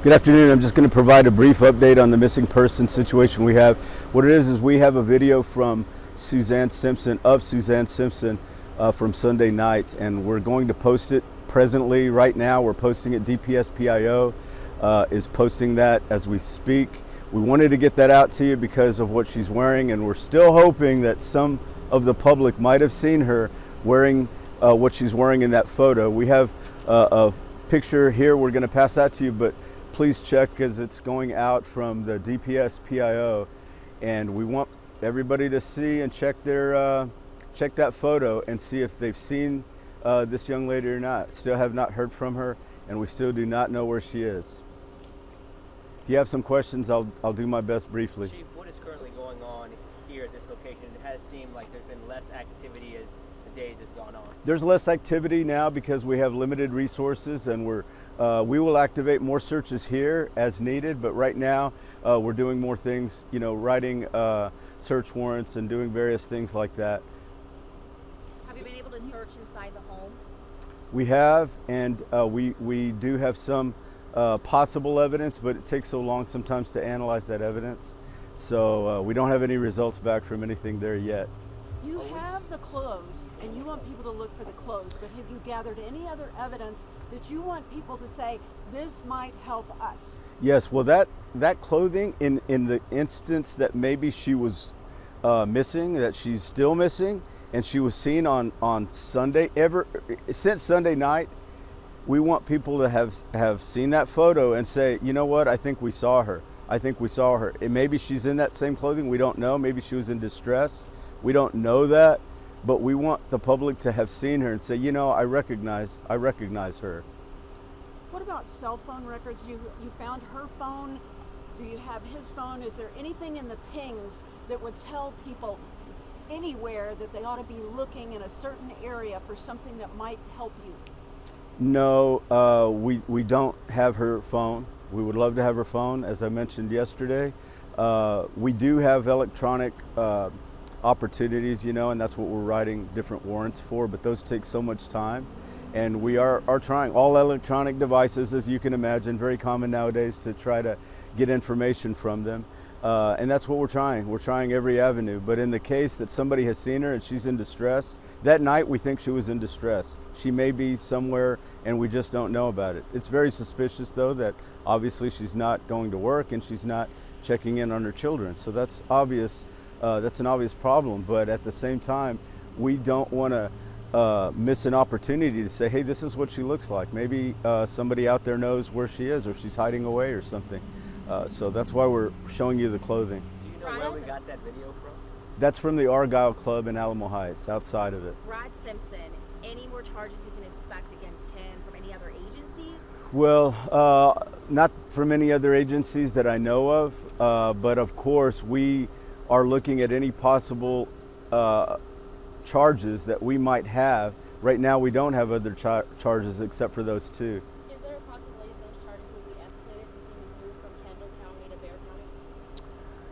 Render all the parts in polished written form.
Good afternoon. I'm just going to provide a brief update on the missing person situation we have. What it is we have a video from Suzanne Simpson, from Sunday night, and we're going to post it presently. Right now we're posting it. DPSPIO is posting that as we speak. We wanted to get that out to you because of what she's wearing, and we're still hoping that some of the public might have seen her wearing what she's wearing in that photo. We have a picture here we're going to pass out to you, but please check because it's going out from the DPSPIO, and we want everybody to see and check that photo and see if they've seen this young lady or not. Still have not heard from her, and we still do not know where she is. If you have some questions, I'll do my best briefly. Chief, what is currently going on here at this location? It has seemed like there's been less activity as the days have gone on. There's less activity now because we have limited resources, and we will activate more searches here as needed, but right now we're doing more things, writing search warrants and doing various things like that. Have you been able to search inside the home? We have, and we do have some possible evidence, but it takes so long sometimes to analyze that evidence. So we don't have any results back from anything there yet. You have the clothes, and you want people to look for the clothes, but have you gathered any other evidence that you want people to say, this might help us? Yes, well that clothing, in the instance that maybe she was missing, that she's still missing, and she was seen on Sunday, since Sunday night, we want people to have seen that photo and say, you know what, I think we saw her. I think we saw her. And maybe she's in that same clothing, we don't know. Maybe she was in distress. We don't know that, but we want the public to have seen her and say, I recognize her. What about cell phone records? You found her phone. Do you have his phone? Is there anything in the pings that would tell people anywhere that they ought to be looking in a certain area for something that might help you? No, we don't have her phone. We would love to have her phone, as I mentioned yesterday. We do have electronic opportunities, and that's what we're writing different warrants for, but those take so much time, and we are trying all electronic devices, as you can imagine, very common nowadays, to try to get information from them, and that's what we're trying. We're trying every avenue, but in the case that somebody has seen her and she's in distress, that night we think she was in distress. She may be somewhere and we just don't know about it. It's very suspicious, though, that obviously she's not going to work and she's not checking in on her children, so that's obvious. That's an obvious problem, but at the same time, we don't want to miss an opportunity to say, hey, this is what she looks like. Maybe somebody out there knows where she is, or she's hiding away or something. So that's why we're showing you the clothing. Do you know where we got that video from? That's from the Argyle Club in Alamo Heights, outside of it. Rod Simpson, any more charges we can expect against him from any other agencies? Well, not from any other agencies that I know of, but of course we are looking at any possible charges that we might have. Right now we don't have other charges except for those two. Is there a possibility that those charges will be escalated since he was moved from Kendall County to Bexar County?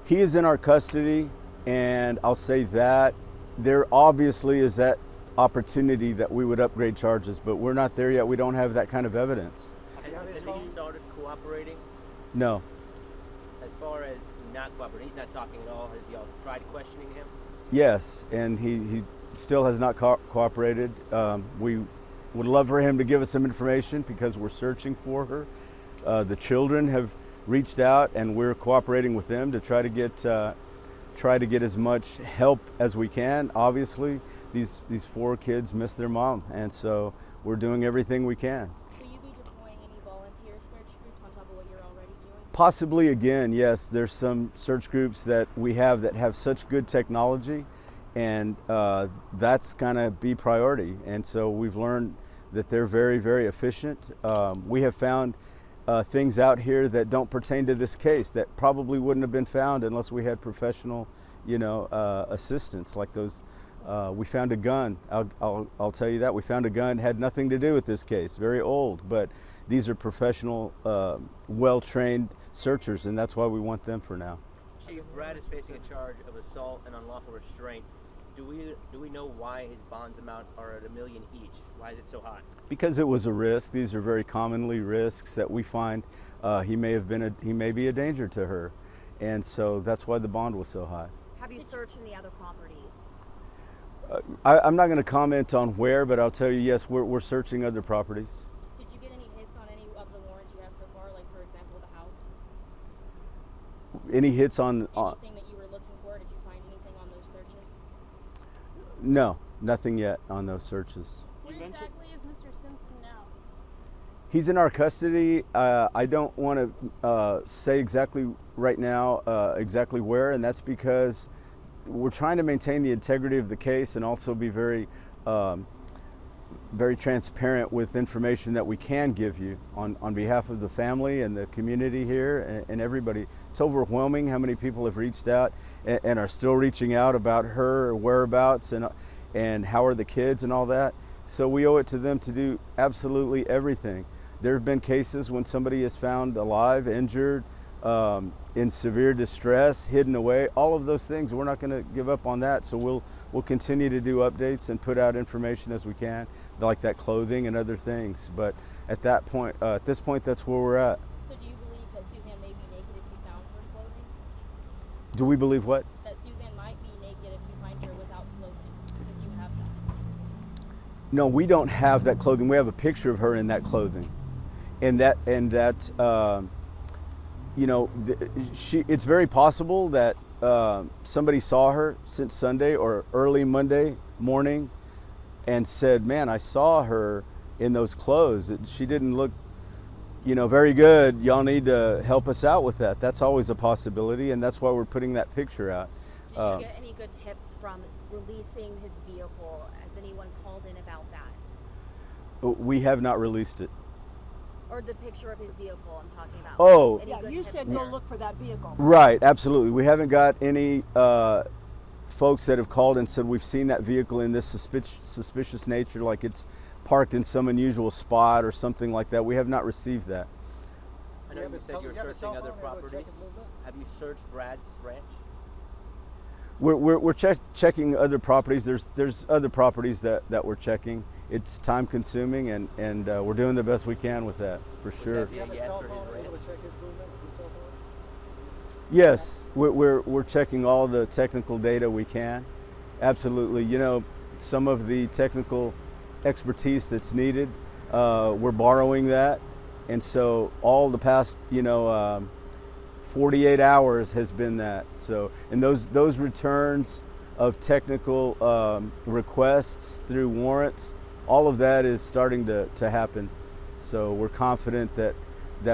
He is in our custody, and I'll say that there obviously is that opportunity that we would upgrade charges, but we're not there yet. We don't have that kind of evidence. Has he started cooperating? No. As far as not cooperating, he's not talking at all. Have y'all tried questioning him? Yes, and he still has not cooperated. We would love for him to give us some information because we're searching for her. The children have reached out, and we're cooperating with them to try to get as much help as we can. Obviously, these four kids miss their mom, and so we're doing everything we can. Will you be deploying any volunteer search groups on top of what you're already doing? Possibly again, yes. There's some search groups that we have that have such good technology, and that's gonna be priority. And so we've learned that they're very, very efficient. We have found things out here that don't pertain to this case that probably wouldn't have been found unless we had professional, assistance like those. We found a gun. I'll tell you that. We found a gun, had nothing to do with this case, very old, but these are professional, well-trained searchers, and that's why we want them for now. Chief, Brad is facing a charge of assault and unlawful restraint. Do we know why his bonds amount are at $1 million each? Why is it so high? Because it was a risk. These are very commonly risks that we find he may be a danger to her, and so that's why the bond was so high. Have you searched any other properties? I'm not going to comment on where, but I'll tell you, yes, we're searching other properties. Did you get any hits on any of the warrants you have so far? Like, for example, the house? Any hits on? Anything that you were looking for? Did you find anything on those searches? No, nothing yet on those searches. Where exactly is Mr. Simpson now? He's in our custody. I don't want to say exactly right now exactly where, and that's because we're trying to maintain the integrity of the case and also be very transparent with information that we can give you on behalf of the family and the community here and everybody. It's overwhelming how many people have reached out and are still reaching out about her whereabouts and how are the kids and all that. So we owe it to them to do absolutely everything. There have been cases when somebody is found alive, injured, in severe distress, hidden away, all of those things. We're not going to give up on that. So we'll continue to do updates and put out information as we can, like that clothing and other things. But at this point, that's where we're at. So do you believe that Suzanne may be naked if you found her clothing? Do we believe what? That Suzanne might be naked if you find her without clothing, since you have that? No, we don't have that clothing. We have a picture of her in that clothing, and that you know, it's very possible that somebody saw her since Sunday or early Monday morning and said, man, I saw her in those clothes. She didn't look, you know, very good. Y'all need to help us out with that. That's always a possibility, and that's why we're putting that picture out. Did you get any good tips from releasing his vehicle? Has anyone called in about that? We have not released it. Or the picture of his vehicle I'm talking about? Oh. Any Yeah, good you tips said there? go look for that vehicle. Right, absolutely. We haven't got any folks that have called and said we've seen that vehicle in this suspicious nature, like it's parked in some unusual spot or something like that. We have not received that. I know you said you're searching other properties. Have you searched Brad's ranch? We're checking other properties. There's other properties that we're checking. It's time consuming, and we're doing the best we can with that, for sure. Would that be a yes for his ranch? Yes, we're checking all the technical data we can. Absolutely. You know, some of the technical expertise that's needed, we're borrowing that, and so all the past 48 hours has been that. So, and those returns of technical requests through warrants, all of that is starting to happen. So we're confident that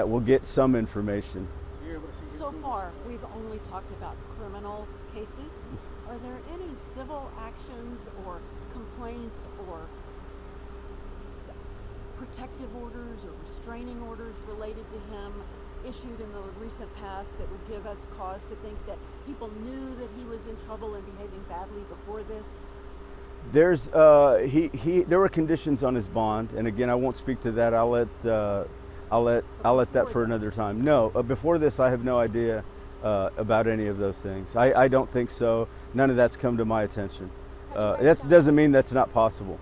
we'll get some information. So far, we've only talked about criminal cases. Are there any civil actions or complaints or protective orders or restraining orders related to him issued in the recent past that would give us cause to think that people knew that he was in trouble and behaving badly before this? There's there were conditions on his bond, and again, I won't speak to that. I'll let that for another time. No, before this, I have no idea about any of those things. I don't think so. None of that's come to my attention. That doesn't mean that's not possible.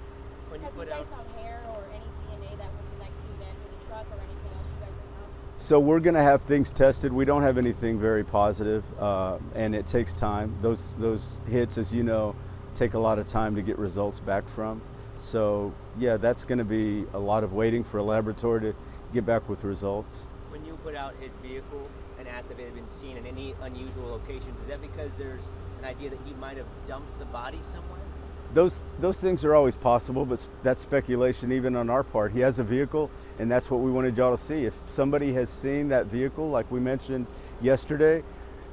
When you Have you put guys out, found hair or any DNA that would connect Suzanne to the truck or anything else you guys have found? So we're going to have things tested. We don't have anything very positive, and it takes time. Those hits, as you know, take a lot of time to get results back from. So yeah, that's going to be a lot of waiting for a laboratory to get back with results. when you put out his vehicle and asked if it had been seen in any unusual locations, is that because there's an idea that he might have dumped the body somewhere? Those things are always possible, but that's speculation even on our part. He has a vehicle, and that's what we wanted y'all to see. If somebody has seen that vehicle, like we mentioned yesterday,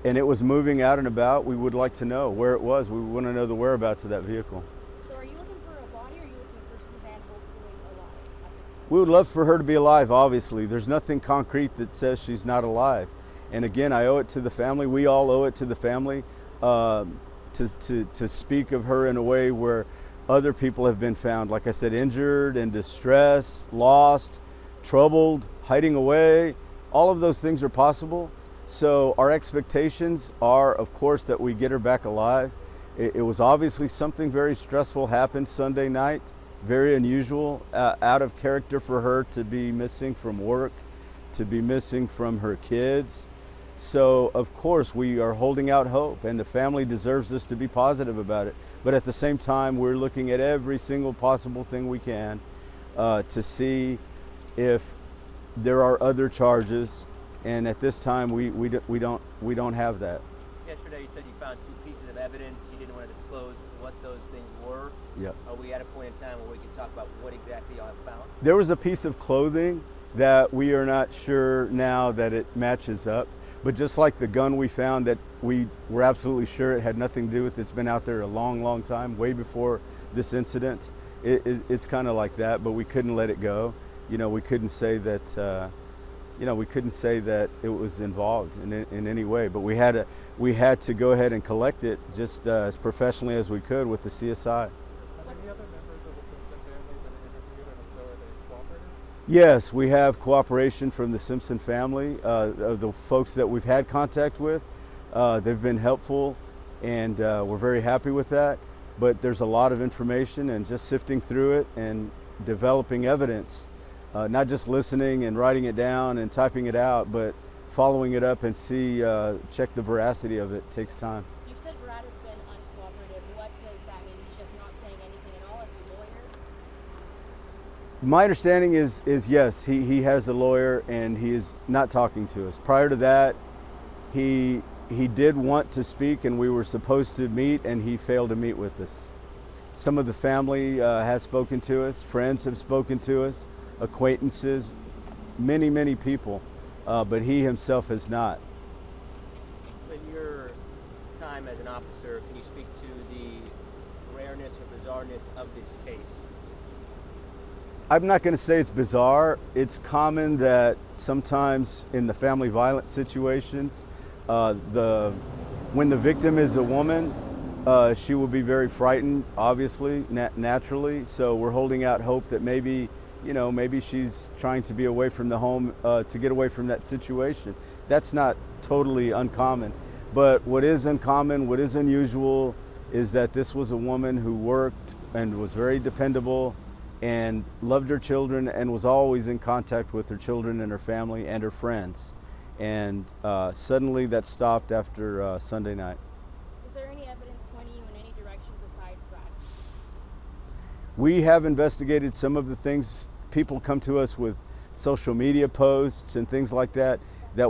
and it was moving out and about, we would like to know where it was. We want to know the whereabouts of that vehicle. So are you looking for a body, or are you looking for Suzanne hopefully alive at this point? We would love for her to be alive, obviously. There's nothing concrete that says she's not alive. And again, I owe it to the family. We all owe it to the family to speak of her in a way where other people have been found, like I said, injured, in distress, lost, troubled, hiding away. All of those things are possible. So our expectations are, of course, that we get her back alive. It was obviously something very stressful happened Sunday night, very unusual, out of character for her to be missing from work, to be missing from her kids. So of course we are holding out hope, and the family deserves us to be positive about it. But at the same time, we're looking at every single possible thing we can to see if there are other charges. And at this time, we don't have that. Yesterday you said you found 2 pieces of evidence. You didn't want to disclose what those things were. Yep. Are we at a point in time where we can talk about what exactly y'all have found? There was a piece of clothing that we are not sure now that it matches up. But just like the gun we found that we were absolutely sure it had nothing to do with, it's been out there a long, long time, way before this incident. It's kind of like that, but we couldn't let it go. You know, we couldn't say that. We couldn't say that it was involved in any way. But we had to go ahead and collect it just as professionally as we could with the CSI. Have any other members of the Simpson family been interviewed, and if so, are they cooperating? Yes, we have cooperation from the Simpson family, the folks that we've had contact with. They've been helpful, and we're very happy with that. But there's a lot of information, and just sifting through it and developing evidence, not just listening and writing it down and typing it out, but following it up and check the veracity of it takes time. You've said Brad has been uncooperative. What does that mean? He's just not saying anything at all as a lawyer? My understanding is yes, he has a lawyer and he is not talking to us. Prior to that, he did want to speak and we were supposed to meet, and he failed to meet with us. Some of the family has spoken to us, friends have spoken to us, acquaintances, many people, but he himself has not. In your time as an officer, can you speak to the rareness or bizarreness of this case? I'm not going to say it's bizarre. It's common that sometimes in the family violence situations, when the victim is a woman, she will be very frightened, obviously, naturally. So we're holding out hope that maybe she's trying to be away from the home to get away from that situation. That's not totally uncommon. But what is uncommon, what is unusual, is that this was a woman who worked and was very dependable and loved her children and was always in contact with her children and her family and her friends. And suddenly that stopped after Sunday night. Is there any evidence pointing you in any direction besides Brad? We have investigated some of the things. People come to us with social media posts and things like that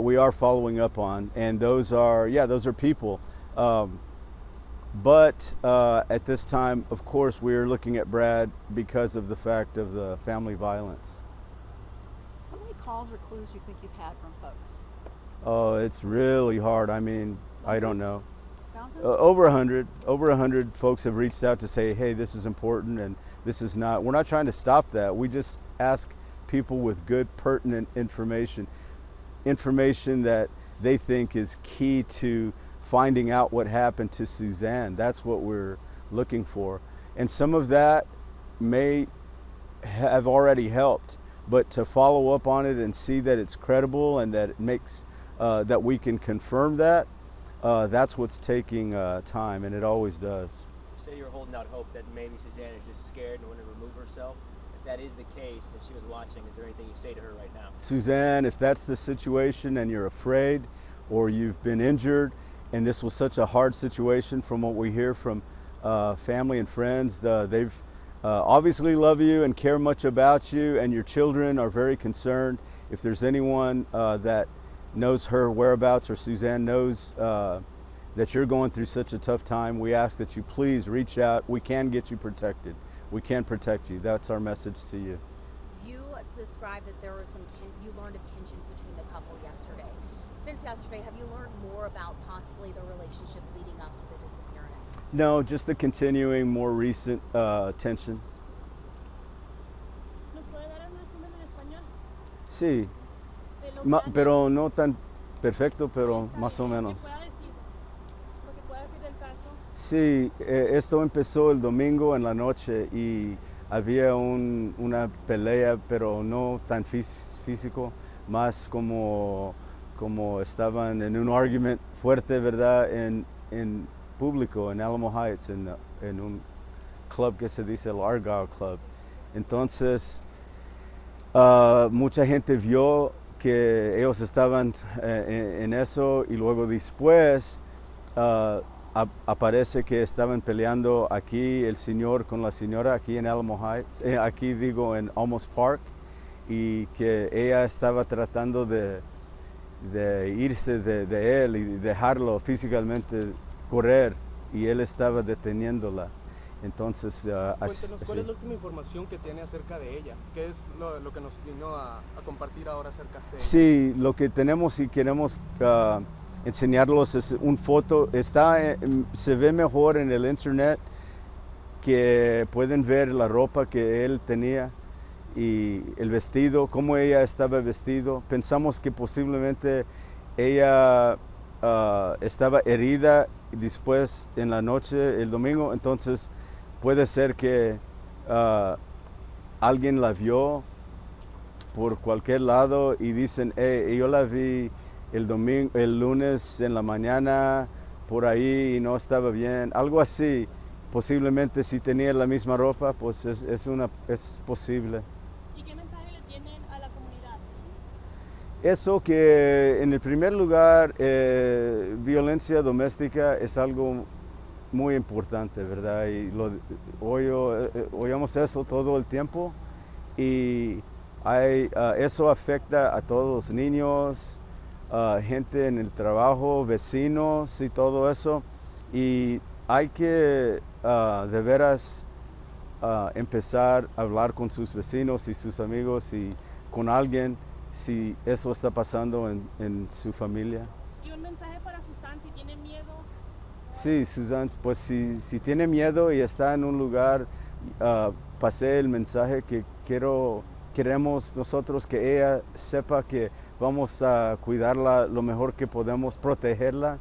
we are following up on, and those are people. But at this time, of course, we are looking at Brad because of the fact of the family violence. How many calls or clues do you think you've had from folks? Oh, it's really hard. I mean, I don't know. Thousands? Over 100 folks have reached out to say, hey, this is important and this is not. We're not trying to stop that. We just ask people with good, pertinent information that they think is key to finding out what happened to Suzanne. That's what we're looking for. And some of that may have already helped, but to follow up on it and see that it's credible and that it makes, that we can confirm that, that's what's taking time, and it always does. You say you're holding out hope that maybe Suzanne is just scared and want to remove herself. If that is the case and she was watching, is there anything you say to her right now? Suzanne, if that's the situation and you're afraid or you've been injured, and this was such a hard situation from what we hear from family and friends, they've obviously love you and care much about you, and your children are very concerned. If there's anyone that knows her whereabouts, or Suzanne knows that you're going through such a tough time, we ask that you please reach out. We can get you protected. We can protect you. That's our message to you. You described that there were you learned of tensions between the couple yesterday. Since yesterday, have you learned more about possibly the relationship leading up to the disappearance? No, just the continuing, more recent tension. ¿Nos puede dar un resumen en español? Sí, De lo que pero no tan perfecto, pero más o menos. pueda decir, lo que pueda decir del caso. Sí, esto empezó el domingo en la noche y había una pelea, pero no tan físico, más como estaban en un argument fuerte, ¿verdad? En público en Alamo Heights, en un club que se dice el Argyle Club. Entonces, mucha gente vio que ellos estaban en eso y luego después aparece que estaban peleando aquí el señor con la señora aquí en Alamo Heights, aquí digo en Olmos Park, y que ella estaba tratando de irse de él y dejarlo físicamente correr y él estaba deteniéndola. Entonces, cuéntenos, ¿cuál es la última información que tiene acerca de ella? ¿Qué es lo que nos vino a compartir ahora acerca de ella? Sí, lo que tenemos y queremos enseñarlos es una foto. Se ve mejor en el internet, que pueden ver la ropa que él tenía y el vestido, cómo ella estaba vestido. Pensamos que posiblemente ella estaba herida después en la noche, el domingo, entonces puede ser que alguien la vio por cualquier lado y dicen, yo la vi el lunes en la mañana por ahí y no estaba bien, algo así. Posiblemente si tenía la misma ropa, pues es posible. ¿Y qué mensaje le tienen a la comunidad? Eso que en el primer lugar, violencia doméstica es algo muy importante, ¿verdad? Y oímos eso todo el tiempo y eso afecta a todos los niños, gente en el trabajo, vecinos y todo eso. Y hay que de veras empezar a hablar con sus vecinos y sus amigos y con alguien si eso está pasando en su familia. ¿Y un mensaje para Suzanne si tiene miedo? Sí, Suzanne, pues si tiene miedo y está en un lugar, pasé el mensaje que queremos nosotros que ella sepa que vamos a cuidarla lo mejor que podemos, protegerla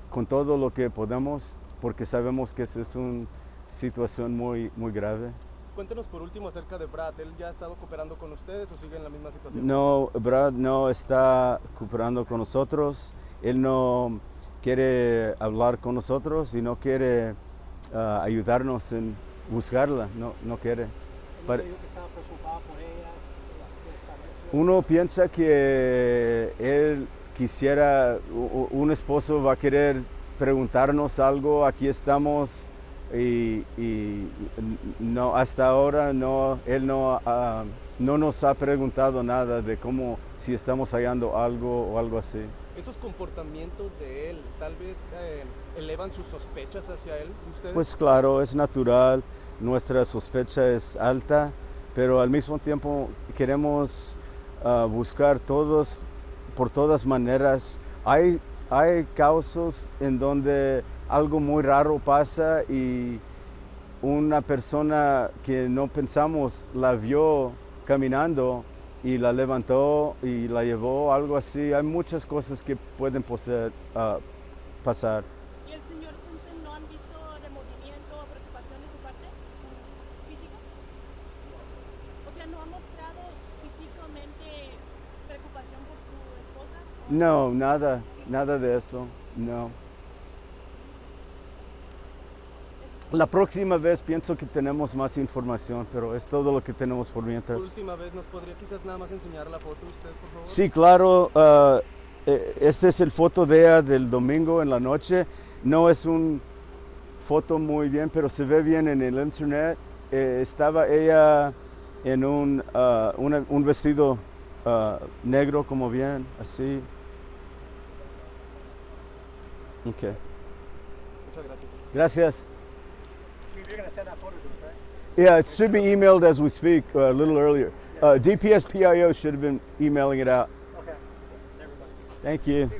con todo lo que podemos, porque sabemos que esa es una situación muy, muy grave. Cuéntenos por último acerca de Brad. ¿Él ya ha estado cooperando con ustedes o sigue en la misma situación? No, Brad no está cooperando con nosotros. Él no quiere hablar con nosotros y no quiere ayudarnos en buscarla. No quiere. Él dijo que estaba preocupado por ella. Uno piensa que él quisiera, un esposo va a querer preguntarnos algo. Aquí estamos. Y no, hasta ahora él no nos ha preguntado nada de cómo, si estamos hallando algo o algo así. ¿Esos comportamientos de él tal vez elevan sus sospechas hacia él, ustedes? Pues claro, es natural, nuestra sospecha es alta, pero al mismo tiempo queremos buscar por todas maneras. Hay casos en donde algo muy raro pasa y una persona que no pensamos la vio caminando y la levantó y la llevó, algo así. Hay muchas cosas que pueden pasar. ¿Y el señor Simpson no han visto remordimiento o preocupación de su parte física? O sea, ¿no ha mostrado físicamente preocupación por su esposa? No, nada de eso, no. La próxima vez pienso que tenemos más información, pero es todo lo que tenemos por mientras. Por última vez, ¿nos podría quizás nada más enseñar la foto usted, por favor? Sí, claro. Este es el foto de ella del domingo en la noche. No es una foto muy bien, pero se ve bien en el internet. Estaba ella en un vestido negro, como bien, así. Okay. Muchas gracias. Gracias. You're going to send that photo to us, right? Yeah, it should be emailed as we speak, a little earlier. DPSPIO should have been emailing it out. Okay. Everybody. Thank you.